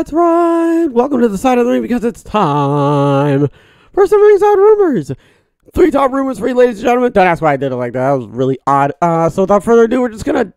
That's right. Welcome to the side of the ring because it's time for some Ringside rumors. 3 top rumors for you, ladies and gentlemen. Don't ask why I did it like that. That was really odd. So without further ado, we're just gonna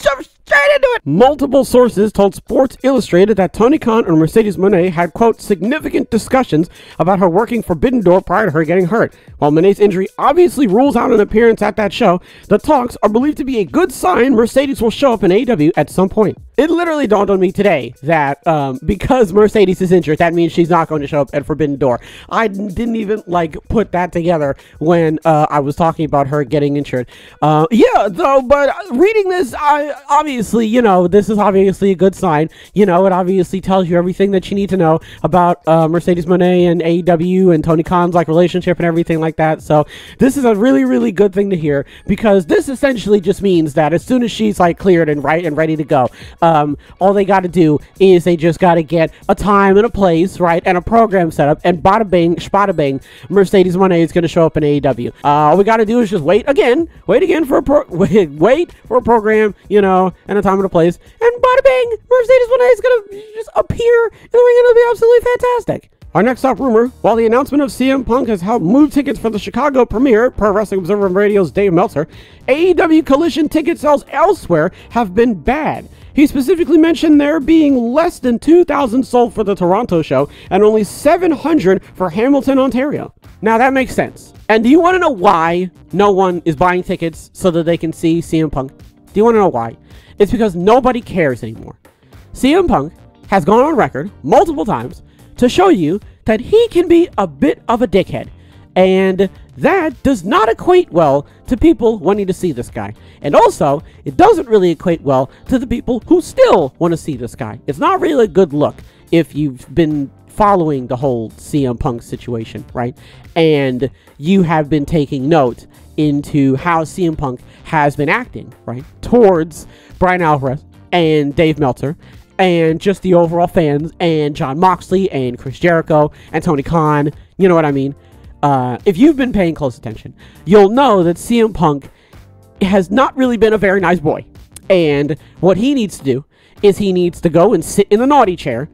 jump straight into it. Multiple sources told Sports Illustrated that Tony Khan and Mercedes Moné had, quote, significant discussions about her working Forbidden Door prior to her getting hurt. While Moné's injury obviously rules out an appearance at that show, the talks are believed to be a good sign Mercedes will show up in AEW at some point. It literally dawned on me today that because Mercedes is injured, that means she's not going to show up at Forbidden Door. I didn't even put that together when I was talking about her getting injured. Yeah, though, but reading this, obviously, this is obviously a good sign. It obviously tells you everything that you need to know about Mercedes Moné and AEW and Tony Khan's relationship and everything like that. So this is a really, really good thing to hear, because this essentially just means that as soon as she's cleared and ready to go, all they got to do is they just got to get a time and a place, right, and a program set up, and bada bing, spada bing, Mercedes Moné is going to show up in AEW. All we got to do is just wait again for a wait for a program, and a time and a place, and bada bing, Mercedes Moné is going to just appear in the ring, and it'll be absolutely fantastic. Our next top rumor: while the announcement of CM Punk has helped move tickets for the Chicago premiere, per Wrestling Observer Radio's Dave Meltzer, AEW Collision ticket sales elsewhere have been bad. He specifically mentioned there being less than 2,000 sold for the Toronto show and only 700 for Hamilton, Ontario. Now that makes sense. And do you want to know why no one is buying tickets so that they can see CM Punk? Do you want to know why? It's because nobody cares anymore. CM Punk has gone on record multiple times to show you that he can be a bit of a dickhead. And that does not equate well to people wanting to see this guy. And also, it doesn't really equate well to the people who still want to see this guy. It's not really a good look if you've been following the whole CM Punk situation, right? And you have been taking note into how CM Punk has been acting, right, towards Brian Alvarez and Dave Meltzer, and just the overall fans, and Jon Moxley, and Chris Jericho, and Tony Khan, you know what I mean? If you've been paying close attention, you'll know that CM Punk has not really been a very nice boy. And what he needs to do is he needs to go and sit in the naughty chair,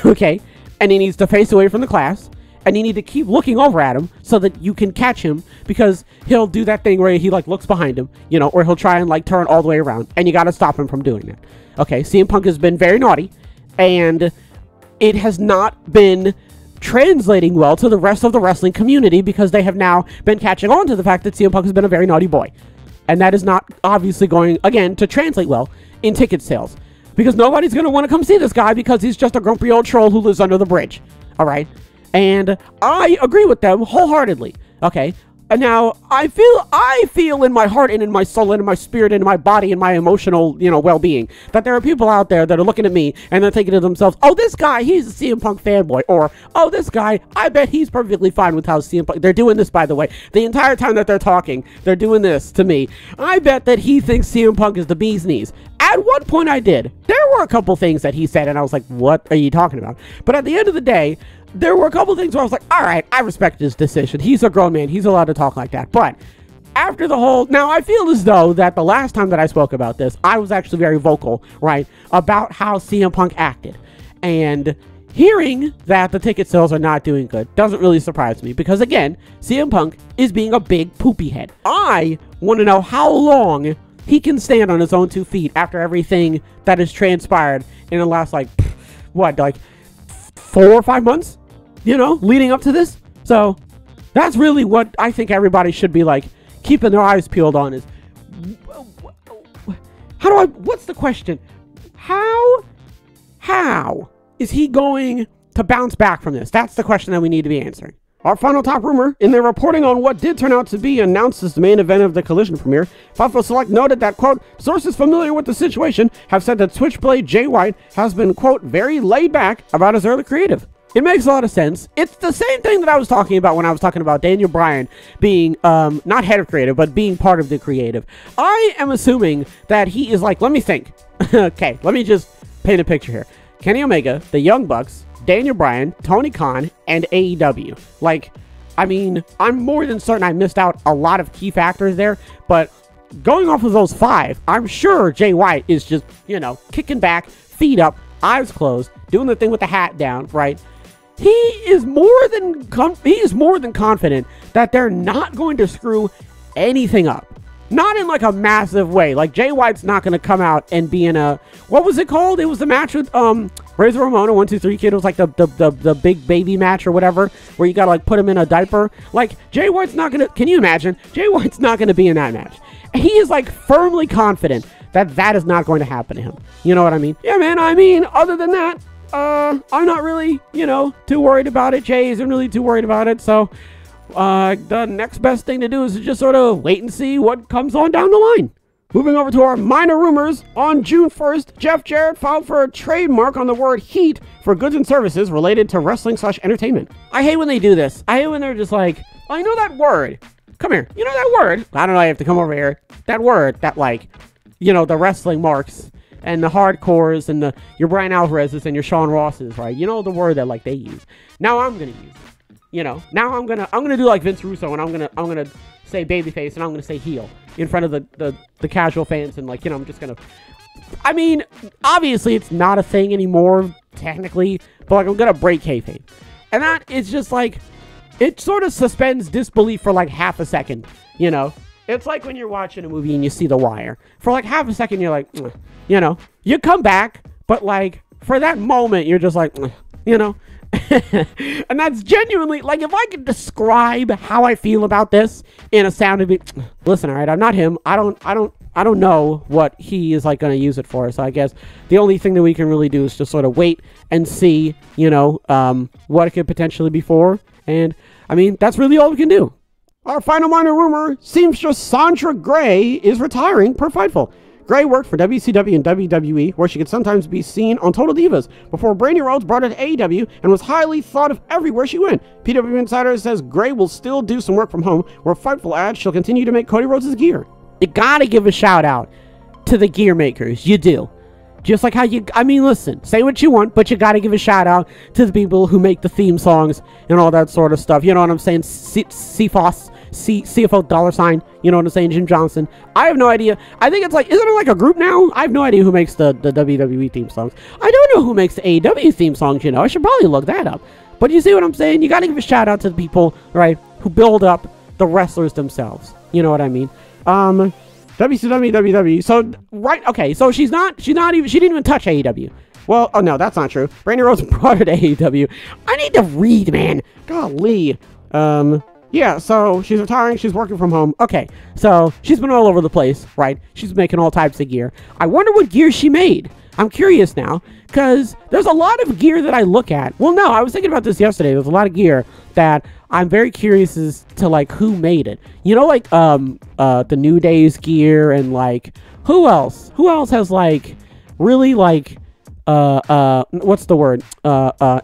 okay? And he needs to face away from the class, and you need to keep looking over at him so that you can catch him, because he'll do that thing where he looks behind him, or he'll try and turn all the way around, and you got to stop him from doing that. Okay, CM Punk has been very naughty, and it has not been translating well to the rest of the wrestling community, because they have now been catching on to the fact that CM Punk has been a very naughty boy. And that is not obviously going, again, to translate well in ticket sales, because nobody's going to want to come see this guy because he's just a grumpy old troll who lives under the bridge. All right. And I agree with them wholeheartedly. Okay. And now I feel in my heart and in my soul and in my spirit and in my body and my emotional, well-being, that there are people out there that are looking at me and they're thinking to themselves, oh, this guy, he's a CM Punk fanboy. Or, oh, this guy, I bet he's perfectly fine with how CM Punk... They're doing this, by the way. The entire time that they're talking, they're doing this to me. I bet that he thinks CM Punk is the bee's knees. At one point I did. There were a couple things that he said and I was like, what are you talking about? But at the end of the day, there were a couple things where I was like, all right, I respect his decision. He's a grown man. He's allowed to talk like that. But after the whole... Now, I feel as though that the last time that I spoke about this, I was actually very vocal, right, about how CM Punk acted. And hearing that the ticket sales are not doing good doesn't really surprise me, because, again, CM Punk is being a big poopy head. I want to know how long he can stand on his own 2 feet after everything that has transpired in the last, 4 or 5 months, leading up to this. So that's really what I think everybody should be keeping their eyes peeled on, is what's the question? How is he going to bounce back from this? That's the question that we need to be answering. Our final top rumor: in their reporting on what did turn out to be announced as the main event of the Collision premiere, Buffalo Select noted that, quote, sources familiar with the situation have said that Switchblade Jay White has been, quote, very laid back about his early creative. It makes a lot of sense. It's the same thing that I was talking about when I was talking about Daniel Bryan being, not head of creative, but being part of the creative. I am assuming that he is let me think. Okay, let me just paint a picture here. Kenny Omega, the Young Bucks, Daniel Bryan, Tony Khan, and AEW. I'm more than certain I missed out a lot of key factors there, but going off of those 5, I'm sure Jay White is just, kicking back, feet up, eyes closed, doing the thing with the hat down, right? He is more than confident that they're not going to screw anything up. Not in like a massive way. Like Jay White's not going to come out and be in a, what was it called? It was the match with Razor Ramon, 1 2 3 Kid. It was like the big baby match or whatever, where you got to like put him in a diaper. Like Jay White's not going to, can you imagine? Jay White's not going to be in that match. He is like firmly confident that that is not going to happen to him. You know what I mean? Yeah, man. I mean, other than that, I'm not really, too worried about it. Jay isn't really too worried about it. So the next best thing to do is to just sort of wait and see what comes on down the line. Moving over to our minor rumors, on June 1st, Jeff Jarrett filed for a trademark on the word heat for goods and services related to wrestling/entertainment. I hate when they do this. I hate when they're just like, oh, you know that word? Come here. You know that word? I don't know. I have to come over here. That word that like, the wrestling marks and the hardcores and your Brian Alvarez's and your Sean Ross's, right? You know the word that like they use. Now I'm going to use it. Now I'm gonna do like Vince Russo, and I'm gonna say babyface, and I'm gonna say heel in front of the casual fans, and like I'm just gonna. I mean, obviously it's not a thing anymore technically, but like I'm gonna break kayfabe, and that is just like it sort of suspends disbelief for like half a second. It's like when you're watching a movie and you see The Wire for like half a second, you're like, you come back, but like for that moment, you're just like, and that's genuinely like, if I could describe how I feel about this in a sound, it'd be, listen, all right, I'm not him. I don't know what he is like going to use it for. So I guess the only thing that we can really do is just sort of wait and see, what it could potentially be for. And I mean, that's really all we can do. Our final minor rumor, seamstress Sandra Gray is retiring per Fightful. Gray worked for WCW and WWE, where she could sometimes be seen on Total Divas, before Brandi Rhodes brought her to AEW and was highly thought of everywhere she went. PW Insider says Gray will still do some work from home, where Fightful adds she'll continue to make Cody Rhodes' gear. You gotta give a shout out to the gear makers. You do. Just like how listen, say what you want, but you gotta give a shout out to the people who make the theme songs and all that sort of stuff. You know what I'm saying? CFOS. CFO $, you know what I'm saying, Jim Johnson. I have no idea. I think it's like, isn't it like a group now? I have no idea who makes the WWE theme songs. I don't know who makes the AEW theme songs, I should probably look that up. But you see what I'm saying? You gotta give a shout out to the people, right, who build up the wrestlers themselves. You know what I mean? WCW, WWE. So, right, okay, so she didn't even touch AEW. Well, oh no, that's not true. Brandi Rhodes brought her to AEW. I need to read, man. Golly. Yeah, so she's retiring, she's working from home. Okay, so she's been all over the place, right? She's making all types of gear. I wonder what gear she made. I'm curious now, because there's a lot of gear that I look at. Well, no, I was thinking about this yesterday. There's a lot of gear that I'm very curious as to, like, who made it. Like, the New Day's gear and, like, who else? Who else has, like, really, like, what's the word?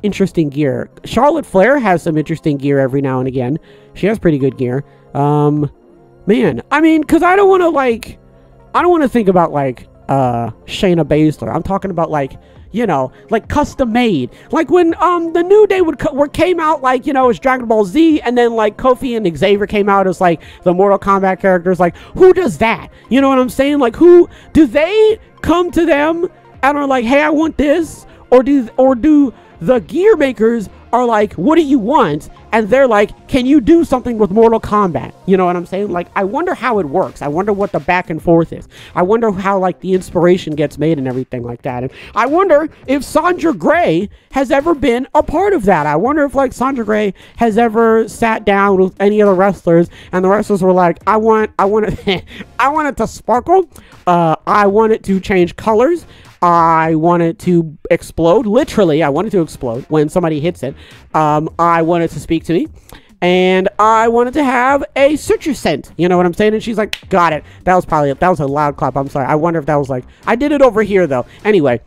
Interesting gear. Charlotte Flair has some interesting gear every now and again. She has pretty good gear. Man, I mean, because I don't want to think about, like, Shayna Baszler. I'm talking about, like, like custom made. Like when, the New Day came out, like, as Dragon Ball Z, and then, like, Kofi and Xavier came out as, like, the Mortal Kombat characters. Like, who does that? You know what I'm saying? Like, who, do they come to them and are like, hey, I want this? Or do the gear makers are like, what do you want? And they're like, can you do something with Mortal Kombat? You know what I'm saying? Like, I wonder how it works. I wonder what the back and forth is. I wonder how, like, the inspiration gets made and everything like that. And I wonder if Sandra Gray has ever been a part of that. I wonder if, like, Sandra Gray has ever sat down with any of the wrestlers and the wrestlers were like, I want it, I want it to sparkle. I want it to change colors. I want it to explode. Literally, I want it to explode when somebody hits it. I want it to speak to me. And I wanted to have a citrus scent. You know what I'm saying? And she's like, got it. That was a loud clap. I'm sorry. I wonder if that was like, I did it over here though. Anyway,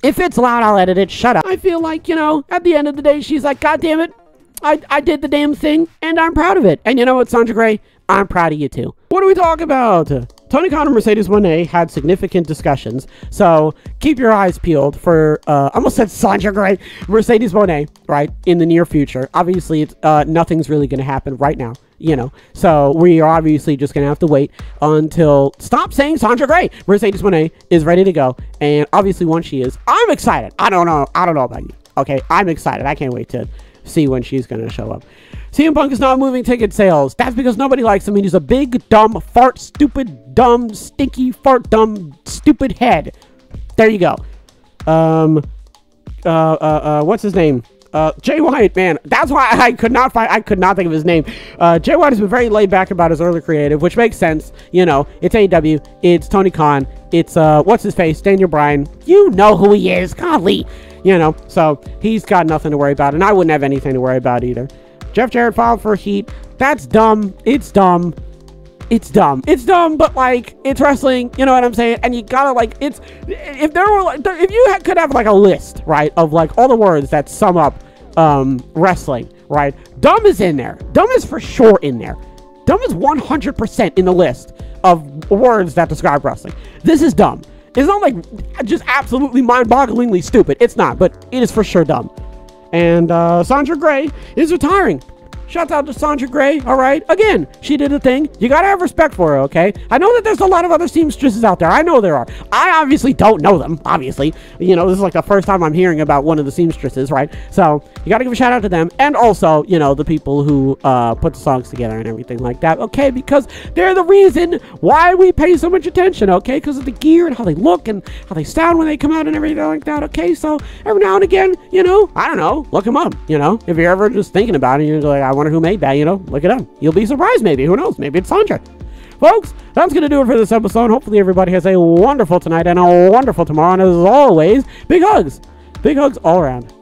if it's loud, I'll edit it. Shut up. I feel like, at the end of the day, she's like, God damn it. I did the damn thing and I'm proud of it. And you know what, Sandra Gray? I'm proud of you too. What do we talk about? Tony Khan and Mercedes Moné had significant discussions, so keep your eyes peeled for, I almost said Sandra Gray, Mercedes Moné, right, in the near future. Obviously, it's, nothing's really going to happen right now. you know. So we are obviously just going to have to wait until, stop saying Sandra Gray, Mercedes Moné is ready to go. And obviously once she is, I'm excited. I don't know about you. Okay, I'm excited. I can't wait to see when she's going to show up. CM Punk is not moving ticket sales. That's because nobody likes him. He's a big, dumb, fart, stupid, dumb, stinky, fart, dumb, stupid head. There you go. What's his name? Jay White, man. That's why I could not think of his name. Jay White has been very laid back about his early creative, which makes sense. You know, it's AEW, it's Tony Khan, it's, what's his face? Daniel Bryan. You know who he is. Golly. You know, so he's got nothing to worry about, and I wouldn't have anything to worry about either. Jeff Jarrett filed for heat. That's dumb. It's dumb. It's dumb. It's dumb, but like, it's wrestling. You know what I'm saying? And you gotta like, it's, if there were like, if you could have like a list, right, of like all the words that sum up wrestling, right? Dumb is in there. Dumb is for sure in there. Dumb is 100% in the list of words that describe wrestling. This is dumb. It's not like just absolutely mind-bogglingly stupid. It's not, but it is for sure dumb. And Sandra Gray is retiring. Shouts out to Sandra Gray, all right? Again, she did a thing. You gotta have respect for her, okay? I know that there's a lot of other seamstresses out there. I know there are. I obviously don't know them, obviously. You know, this is like the first time I'm hearing about one of the seamstresses, right? So, you gotta give a shout out to them. And also, you know, the people who put the songs together and everything like that, okay? Because they're the reason why we pay so much attention, okay? Because of the gear and how they look and how they sound when they come out and everything like that, okay? So, every now and again, you know, I don't know, look them up, you know? If you're ever just thinking about it, you're like, I wonder who made that, you know, look it up. You'll be surprised, maybe. Who knows? Maybe it's Sandra. Folks, that's going to do it for this episode. Hopefully everybody has a wonderful tonight and a wonderful tomorrow. And as always, big hugs. Big hugs all around.